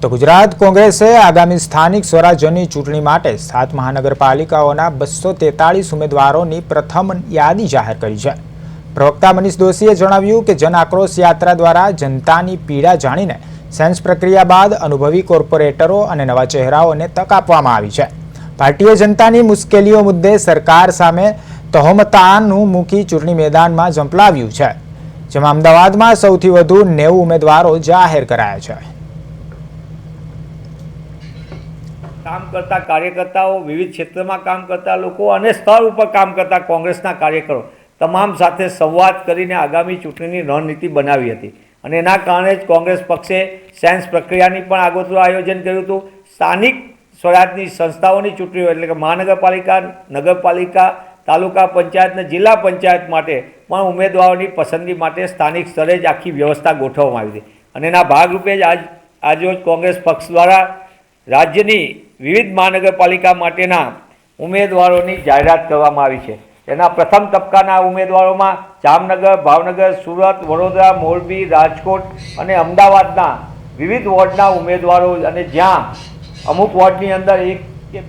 તો ગુજરાત કોંગ્રેસે આગામી સ્થાનિક સ્વરાજ્યની ચૂંટણી માટે 7 મહાનગરપાલિકાઓના 243 ઉમેદવારોની પ્રથમ યાદી જાહેર કરી છે। પ્રવક્તા મનીષ દોશીએ જણાવ્યું કે જન આક્રોશ યાત્રા દ્વારા જનતાની પીડા જાણીને સેન્સ પ્રક્રિયા બાદ અનુભવી કોર્પોરેટરો અને નવા ચહેરાઓને તક આપવામાં આવી છે। પાર્ટીએ જનતાની મુશ્કેલીઓ મુદ્દે સરકાર સામે તહોમતાનું મૂકી ચૂંટણી મેદાનમાં ઝંપલાવ્યું છે, જેમાં અમદાવાદમાં સૌથી વધુ 90 ઉમેદવારો જાહેર કરાયા છે। काम करता कार्यकर्ताओं, विविध क्षेत्र में काम करता लोग और स्तर पर काम करता कांग्रेसना कार्यकरो तमाम साथे संवाद करीने आगामी चूंटणीनी रणनीति बनावी हती अने एना कारणे ज कांग्रेस पक्षे सेन्स प्रक्रियानी पण आगोतरू आयोजन कर्युं हतुं। स्थानिक स्वराजनी संस्थाओनी चूंटणीओ एटले के महानगरपालिका, नगरपालिका, तालुका पंचायत ने जिल्ला पंचायत माटे पण उमेदवारोनी पसंदगी माटे स्थानिक स्तरे ज आखी व्यवस्था गोठववामां आवी हती अने एना भागरूपे ज आज कांग्रेस पक्ष द्वारा राज्यनी विविध महानगरपालिका माटेना उमेदवारोनी जाहेरात करवामां आवी छे। एना प्रथम तबक्काना उमेदवारोमां जामनगर, भावनगर, सूरत, वडोदरा, मोरबी, राजकोट अने अमदावादना विविध वोर्डना उमेदवारो अने ज्यां अमुक वोर्डनी अंदर एक